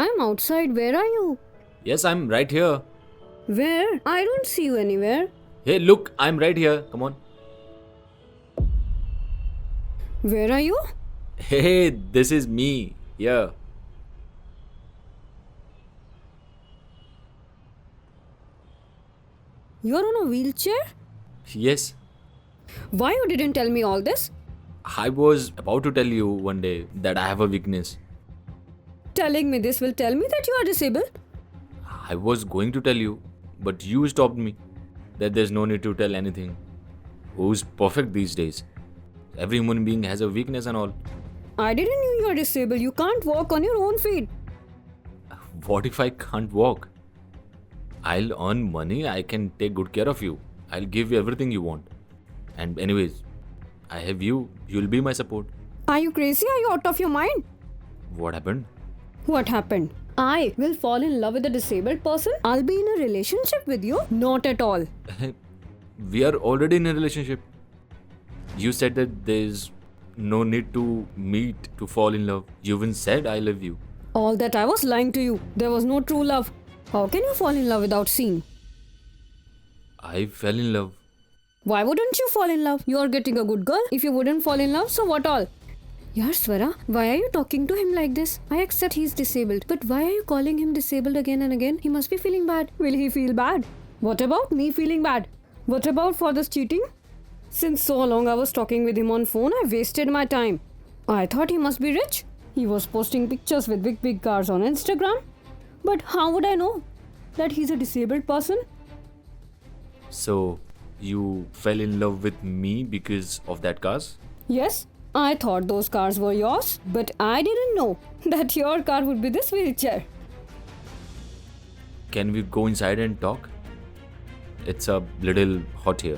I'm outside. Where are you? Yes, I'm right here. Where? I don't see you anywhere. Hey, look, I'm right here. Come on. Where are you? Hey, this is me. Yeah. You're on a wheelchair? Yes. Why you didn't tell me all this? I was about to tell you one day that I have a weakness. Telling me this will tell me that you are disabled? I was going to tell you, but you stopped me. That there's no need to tell anything. Who's perfect these days? Every human being has a weakness and all. I didn't know you are disabled. You can't walk on your own feet. What if I can't walk? I'll earn money, I can take good care of you. I'll give you everything you want. And anyways, I have you. You'll be my support. Are you crazy? Are you out of your mind? What happened? What happened? I will fall in love with a disabled person? I'll be in a relationship with you? Not at all. We are already in a relationship. You said that there's no need to meet to fall in love. You even said I love you. All that I was lying to you. There was no true love. How can you fall in love without seeing? I fell in love. Why wouldn't you fall in love? You are getting a good girl. If you wouldn't fall in love, so what all? Yeah, Swara, why are you talking to him like this? I accept he's disabled, but why are you calling him disabled again and again? He must be feeling bad. Will he feel bad? What about me feeling bad? What about father's cheating? Since so long I was talking with him on phone, I wasted my time. I thought he must be rich. He was posting pictures with big cars on Instagram. But how would I know that he's a disabled person? So, you fell in love with me because of that cars? Yes, I thought those cars were yours, but I didn't know that your car would be this wheelchair. Can we go inside and talk? It's a little hot here.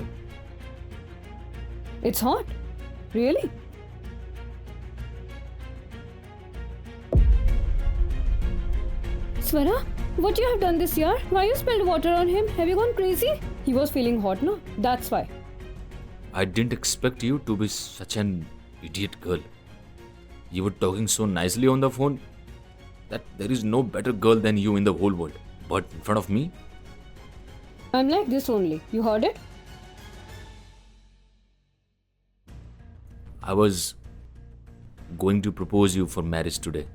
It's hot. Really? Swara, what you have done this year? Why you spilled water on him? Have you gone crazy? He was feeling hot, no? That's why. I didn't expect you to be such an idiot girl. You were talking so nicely on the phone that there is no better girl than you in the whole world. But in front of me, I'm like this only. You heard it? I was going to propose you for marriage today.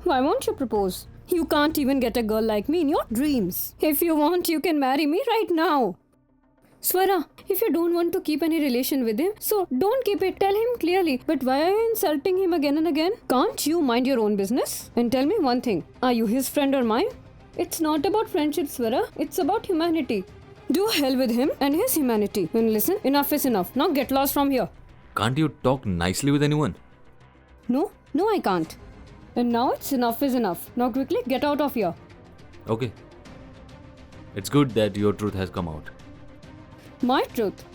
Why won't you propose? You can't even get a girl like me in your dreams. If you want, you can marry me right now. Swara, if you don't want to keep any relation with him, so don't keep it. Tell him clearly. But why are you insulting him again and again? Can't you mind your own business? And tell me one thing. Are you his friend or mine? It's not about friendship, Swara. It's about humanity. Do hell with him and his humanity. And listen, enough is enough. Now get lost from here. Can't you talk nicely with anyone? No, I can't. And now it's enough is enough. Now quickly get out of here. Okay. It's good that your truth has come out. My truth.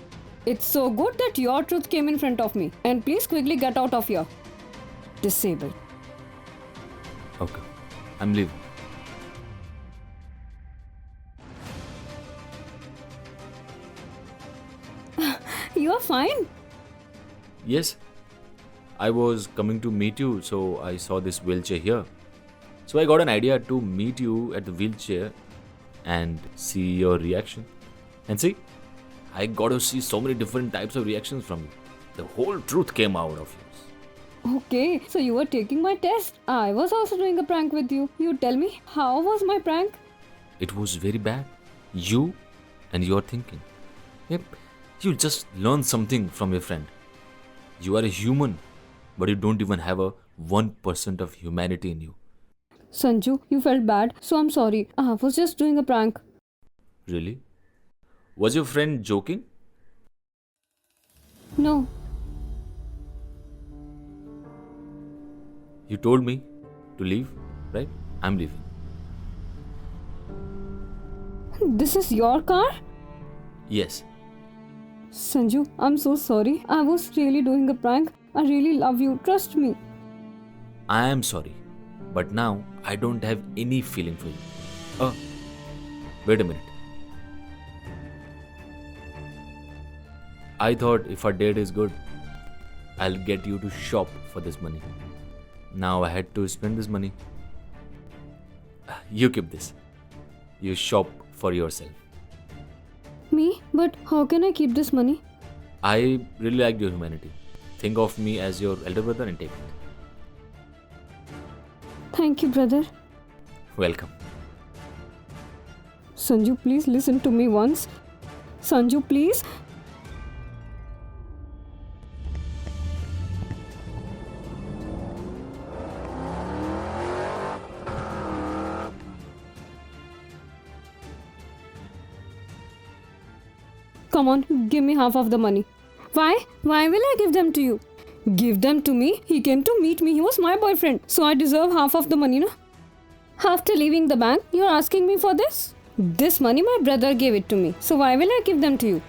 It's so good that your truth came in front of me. And please quickly get out of here. Disabled. Okay. I'm leaving. You are fine. Yes. I was coming to meet you, so I saw this wheelchair here. So I got an idea to meet you at the wheelchair and see your reaction. And see, I got to see so many different types of reactions from you. The whole truth came out of yours. Okay, so you were taking my test. I was also doing a prank with you. You tell me, how was my prank? It was very bad. You and your thinking. Yep. You just learn something from your friend. You are a human, but you don't even have a 1% of humanity in you. Sanju, you felt bad, so I'm sorry. I was just doing a prank. Really? Was your friend joking? No. You told me to leave, right? I'm leaving. This is your car? Yes. Sanju, I'm so sorry. I was really doing a prank. I really love you. Trust me. I am sorry, but now I don't have any feeling for you. Oh, wait a minute. I thought if our date is good, I'll get you to shop for this money. Now I had to spend this money. You keep this. You shop for yourself. Me? But how can I keep this money? I really liked your humanity. Think of me as your elder brother and take it. Thank you, brother. Welcome. Sanju, please listen to me once. Sanju, please. Come on, give me half of the money. Why? Why will I give them to you? Give them to me? He came to meet me. He was my boyfriend. So I deserve half of the money, no? After leaving the bank, you're asking me for this? This money my brother gave it to me. So why will I give them to you?